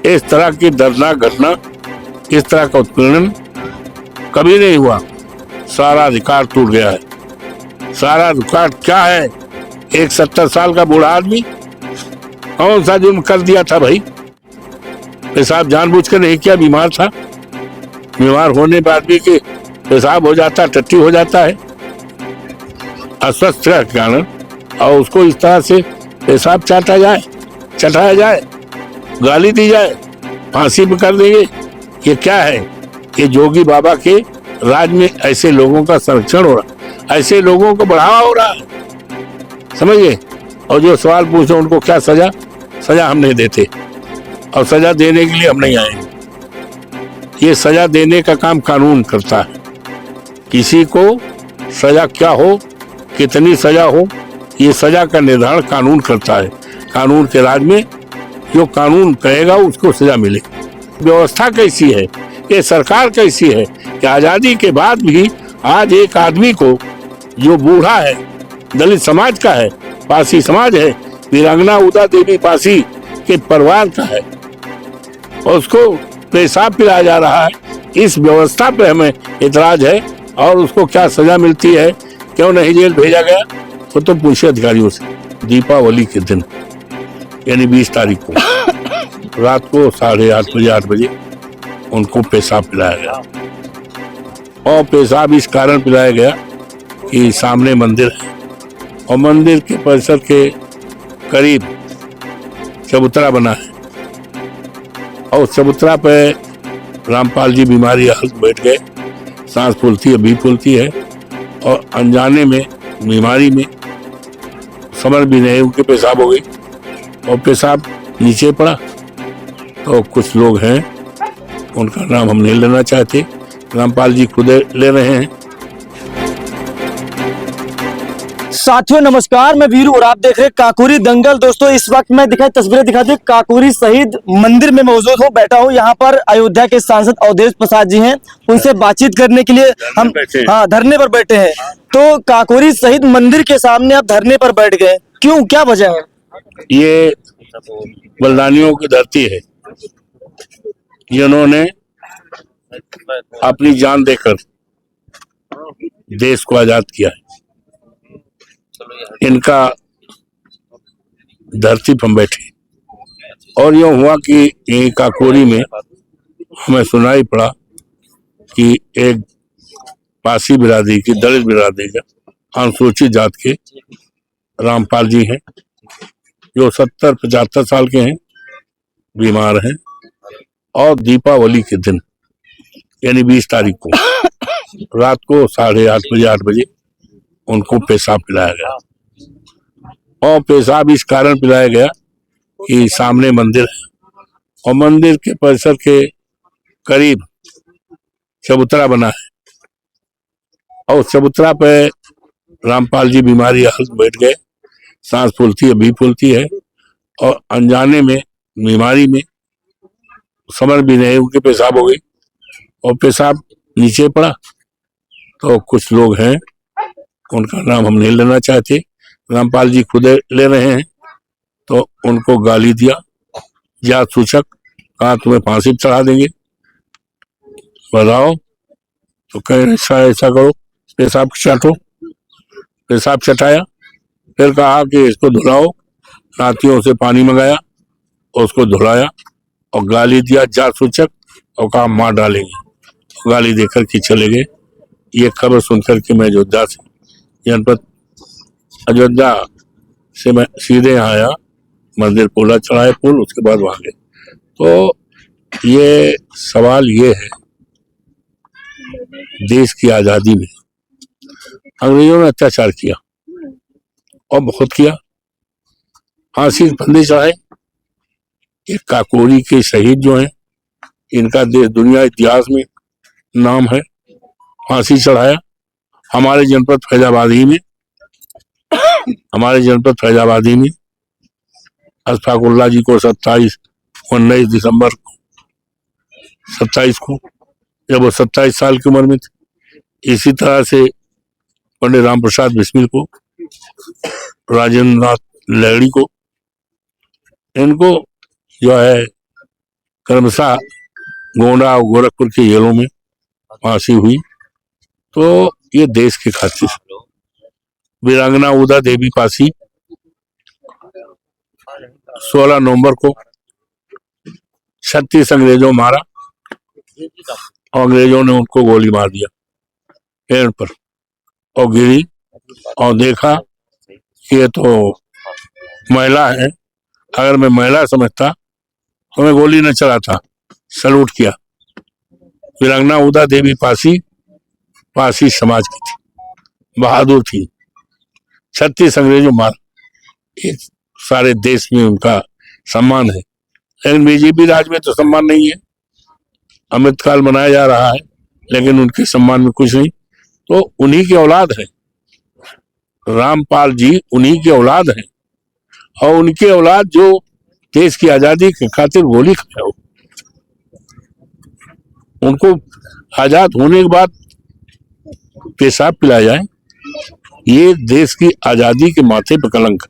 इस तरह की दर्दनाक घटना, इस तरह का उत्पीड़न कभी नहीं हुआ। सारा रिकॉर्ड टूट गया है। सारा रिकॉर्ड क्या है? एक 70 साल का बूढ़ा आदमी कौन सा जुर्म कर दिया था भाई? पेशाब जानबूझ कर नहीं किया, बीमार था। बीमार होने पर आदमी के पेशाब हो जाता है, टट्टी हो जाता है अस्वस्थ के कारण, और उसको इस तरह से पेशाब चटाया जाए, गाली दी जाए, फांसी में कर देंगे। ये क्या है? ये जोगी बाबा के राज में ऐसे लोगों का संरक्षण हो रहा, ऐसे लोगों को बढ़ावा हो रहा है, समझिए। और जो सवाल पूछे उनको क्या सजा? सजा हम नहीं देते, और सजा देने के लिए हम नहीं आएंगे। ये सजा देने का काम कानून करता है। किसी को सजा क्या हो, कितनी सजा हो, ये सजा का निर्धारण कानून करता है। कानून के राज में जो कानून कहेगा उसको सजा मिले। व्यवस्था कैसी है, ये सरकार कैसी है कि आजादी के बाद भी आज एक आदमी को जो बूढ़ा है, दलित समाज का है, पासी समाज है, वीरांगना उदा देवी पासी के परिवार का है, और उसको पेशाब पिलाया जा रहा है। इस व्यवस्था पे हमें इतराज है। और उसको क्या सजा मिलती है, क्यों नहीं जेल भेजा गया, वो तो पूछे अधिकारियों से। दीपावली के दिन यानी 20 तारीख को रात को 8:30 8 बजे उनको पेशाब पिलाया गया। और पेशाब इस कारण पिलाया गया कि सामने मंदिर है, और मंदिर के परिसर के करीब चबूतरा बना है, और चबूतरा पे रामपाल जी बीमारी हालत बैठ गए। सांस फूलती है, भी फूलती है, और अनजाने में बीमारी में समझ भी नहीं, उनके पेशाब हो गई और पेशाब नीचे पड़ा। तो कुछ लोग हैं, उनका नाम हम नहीं लेना चाहते, रामपाल जी खुद ले रहे हैं। साथियों नमस्कार, मैं वीरू और आप देख रहे हैं काकोरी दंगल। दोस्तों इस वक्त मैं तस्वीरें दिखाती हूँ, काकोरी शहीद मंदिर में मौजूद हूँ, बैठा हूँ। यहाँ पर अयोध्या के सांसद अवधेश प्रसाद जी हैं, उनसे बातचीत करने के लिए हम धरने पर बैठे हैं। तो काकोरी शहीद मंदिर के सामने आप धरने पर बैठ गए, क्यों, क्या वजह है? ये बलिदानियों की धरती है, जिन्होंने अपनी जान देकर देश को आजाद किया है। इनका धरती पर बैठे, और यूं हुआ कि यही काकोरी में हमें सुनाई पड़ा कि एक पासी बिरादरी की, दलित बिरादरी का, अनुसूचित जात के रामपाल जी हैं, जो 70-75 साल के हैं, बीमार हैं। और दीपावली के दिन यानी 20 तारीख को रात को 8:30 8 बजे उनको पेशाब पिलाया गया। और पेशाब इस कारण पिलाया गया कि सामने मंदिर है, और मंदिर के परिसर के करीब चबूतरा बना है, और चबूतरा पे रामपाल जी बीमारी हालत बैठ गए। सांस फूलती है, भी फूलती है, और अनजाने में बीमारी में समझ भी नहीं, उनके पेशाब हो गई और पेशाब नीचे पड़ा। तो कुछ लोग हैं, उनका नाम हम नहीं लेना चाहते, रामपाल जी खुद ले रहे हैं। तो उनको गाली दिया, जात सूचक, कहा तुम्हें फांसी चढ़ा देंगे, बताओ। तो कहे ऐसा करो, पेशाब चाटो। पेशाब चटाया, फिर कहा कि इसको धुलाओ। नातियों से पानी मंगाया, उसको धुलाया, और गाली दिया जात सूचक, और कहा मार डालेंगे। गाली देकर के चले गए। ये खबर सुनकर के मैं अयोध्या से, जनपद अयोध्या से मैं सीधे यहाँ आया, मंदिर पोला चढ़ाए पुल, उसके बाद वहां गए। तो ये सवाल ये है, देश की आजादी में अंग्रेजों ने अत्याचार किया, और बहुत किया, फांसी फंदे चढ़ाए। ये काकोरी के शहीद जो हैं, इनका देश दुनिया इतिहास में नाम है, फांसी चढ़ाया। हमारे जनपद फैजाबादी में अशफाकुल्ला जी को 19 दिसंबर 27 को, जब वो 27 साल की उम्र में थे। इसी तरह से पंडित राम प्रसाद बिस्मिल को, राजेंद्र नाथ लहड़ी को, इनको जो है क्रमशः गोंडा और गोरखपुर की जेलों में फांसी हुई। तो ये देश की खातिर। वीरांगना उदा देवी पासी 16 नवंबर को 36 अंग्रेजों मारा और अंग्रेजों ने उनको गोली मार दिया पेड़ पर, और गिरी और देखा कि ये तो महिला है। अगर मैं महिला समझता तो मैं गोली न चलाता, सलूट किया। वीरांगना उदा देवी पासी समाज की थी, बहादुर थी। 36 अंग्रेजों मारा, एक सारे देश में उनका सम्मान है। लेकिन बीजेपी राज में तो सम्मान नहीं है। अमृतकाल मनाया जा रहा है लेकिन उनके सम्मान में कुछ नहीं। तो उन्हीं की औलाद है, रामपाल जी उन्हीं की औलाद है, और उनकी औलाद जो देश की आजादी की खातिर गोली खाया हो, उनको आजाद होने के बाद पेशाब पिलाया जाए, ये देश की आजादी के माथे पर कलंक।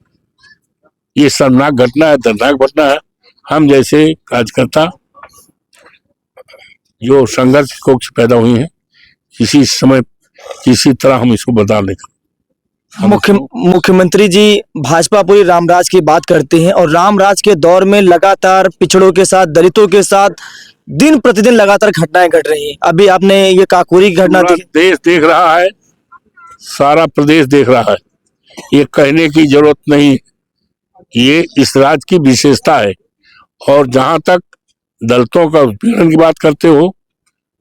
ये शर्मनाक घटना है, दर्दनाक घटना है। हम जैसे कार्यकर्ता जो संघर्ष के कोख पैदा हुए हैं, किसी समय किसी तरह हम इसको बता नहीं। मुख्यमंत्री जी भाजपा पूरी रामराज की बात करते हैं और रामराज के दौर में लगातार पिछड़ों के साथ, दलितों के साथ दिन प्रतिदिन लगातार घटनाएं घट रही हैं। अभी आपने ये काकोरी की घटना देश देख रहा है, सारा प्रदेश देख रहा है। ये कहने की जरूरत नहीं, ये इस राज्य की विशेषता है। और जहां तक दलितों का उत्पीड़न की बात करते हो,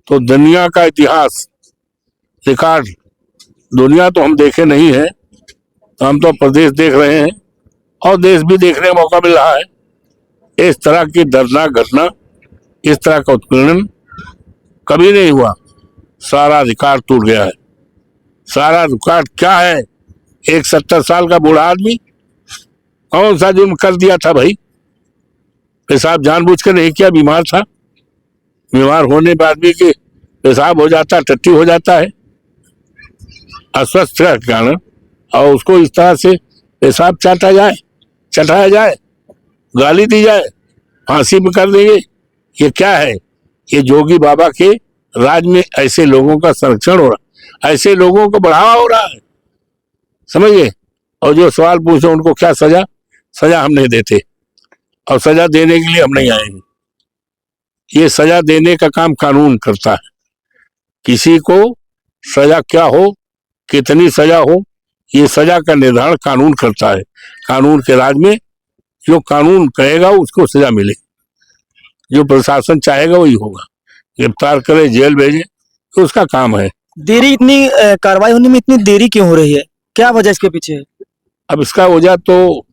तो दुनिया का इतिहास रिकॉर्ड, दुनिया तो हम देखे नहीं है, हम तो प्रदेश देख रहे हैं और देश भी देखने का मौका मिल रहा है। इस तरह की दर्दनाक घटना, इस तरह का उत्पीड़न कभी नहीं हुआ। सारा रिकॉर्ड टूट गया है। सारा रिकॉर्ड क्या है? एक 70 साल का बूढ़ा आदमी कौन सा जुर्म कर दिया था भाई? पेशाब जानबूझ कर नहीं किया, बीमार था। बीमार होने पर आदमी के पेशाब हो जाता, टट्टी हो जाता है अस्वस्थ के कारण, और उसको इस तरह से पेशाब चटाया जाए, गाली दी जाए, फांसी में कर देंगे। ये क्या है? ये जोगी बाबा के राज में ऐसे लोगों का संरक्षण हो रहा है, ऐसे लोगों को बढ़ावा हो रहा है, समझिए। और जो सवाल पूछे उनको क्या सजा हम नहीं देते, और सजा देने के लिए हम नहीं आएंगे। ये सजा देने का काम कानून करता है। किसी को सजा क्या हो, कितनी सजा हो, ये सजा का निर्धारण कानून करता है। कानून के राज में जो कानून कहेगा उसको सजा मिले, जो प्रशासन चाहेगा वही होगा। गिरफ्तार करे, जेल भेजे, तो उसका काम है। देरी इतनी कार्रवाई होने में इतनी देरी क्यों हो रही है? क्या वजह इसके पीछे है? अब इसका वजह तो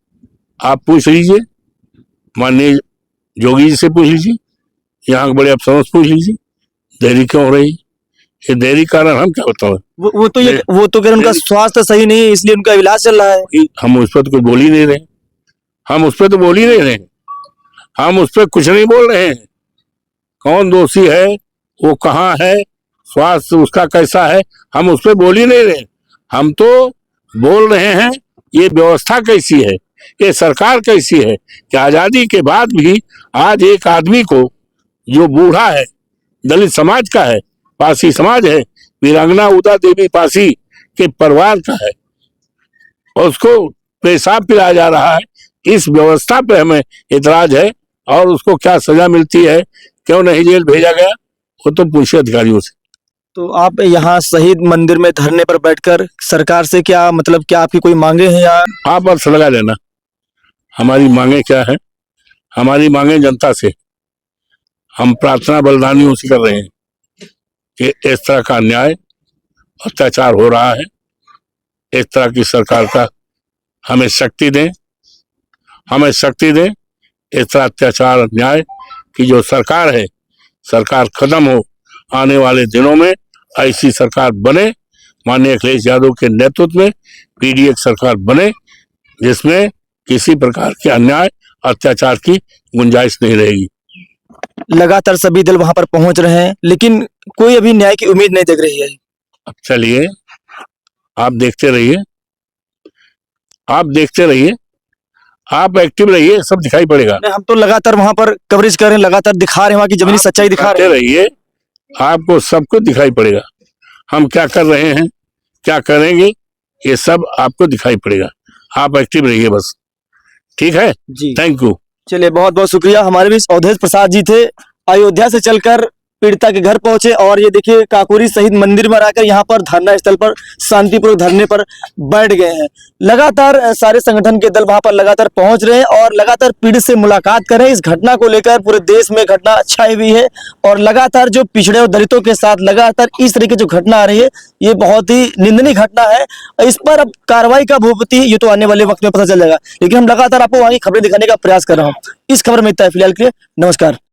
आप पूछ लीजिए, माननीय जोगी जी से पूछ लीजिए, यहाँ के बड़े अफसरों से पूछ लीजिए, देरी क्यों हो रही? ये देरी कारण हम क्या बताओ? वो तो कह रहे उनका स्वास्थ्य सही नहीं है इसलिए उनका इलाज चल रहा है। हम उस पर तो कुछ बोल ही नहीं रहे, हम उस पर तो बोल ही नहीं रहे, हम उस पर कुछ नहीं बोल रहे हैं। कौन दोषी है, वो कहाँ है, स्वास्थ्य उसका कैसा है, हम उस पर बोल ही नहीं रहे। हम तो बोल रहे हैं ये व्यवस्था कैसी है, ये सरकार कैसी है कि आजादी के बाद भी आज एक आदमी को जो बूढ़ा है, दलित समाज का है, पासी समाज है, वीरांगना उदा देवी पासी के परिवार का है, और उसको पेशाब पिलाया जा रहा है। इस व्यवस्था पे हमें इतराज है। और उसको क्या सजा मिलती है, क्यों नहीं जेल भेजा गया, वो तो पूछे अधिकारियों से। तो आप यहाँ शहीद मंदिर में धरने पर बैठकर सरकार से क्या मतलब, क्या आपकी कोई मांगे हैं? या आप अर्थ लगा लेना हमारी मांगे क्या है। हमारी मांगे जनता से, हम प्रार्थना बलिदानियों से कर रहे हैं कि इस तरह का अन्याय अत्याचार हो रहा है, इस तरह की सरकार का हमें शक्ति दें, हमें शक्ति दें। इस तरह अत्याचार अन्याय की जो सरकार है, सरकार खत्म हो। आने वाले दिनों में ऐसी सरकार बने, माननीय अखिलेश यादव के नेतृत्व में पीडीए सरकार बने, जिसमें किसी प्रकार के अन्याय अत्याचार की गुंजाइश नहीं रहेगी। लगातार सभी दल वहां पर पहुंच रहे हैं लेकिन कोई अभी न्याय की उम्मीद नहीं दिख रही है। अब चलिए, आप देखते रहिए, आप देखते रहिए, आप एक्टिव रहिए, सब दिखाई पड़ेगा। नहीं, हम तो लगातार वहां पर कवरेज कर रहे हैं, लगातार दिखा रहे हैं वहां की जमीनी सच्चाई दिखा रहे करते हैं। रहिए, आपको सब कुछ दिखाई पड़ेगा। हम क्या कर रहे हैं, क्या करेंगे, ये सब आपको दिखाई पड़ेगा। आप एक्टिव रहिए बस, ठीक है। जी थैंक यू। चलिए, बहुत बहुत शुक्रिया। हमारे बीच अवधेश प्रसाद जी थे, अयोध्या से चलकर पीड़िता के घर पहुंचे और ये देखिए काकोरी शहीद मंदिर में आकर यहाँ पर धरना स्थल पर शांतिपूर्वक धरने पर बैठ गए हैं। लगातार सारे संगठन के दल वहां पर लगातार पहुंच रहे हैं और लगातार पीड़ित से मुलाकात कर रहे हैं। इस घटना को लेकर पूरे देश में घटना छाई हुई है और लगातार जो पिछड़े और दलितों के साथ लगातार इस तरीके जो घटना आ रही है, ये बहुत ही निंदनीय घटना है। इस पर अब कार्रवाई कब होती है ये तो आने वाले वक्त में पता चल जाएगा, लेकिन हम लगातार आपको वहां की खबरें दिखाने का प्रयास कर रहा हूँ। इस खबर में इतना है फिलहाल के लिए। नमस्कार।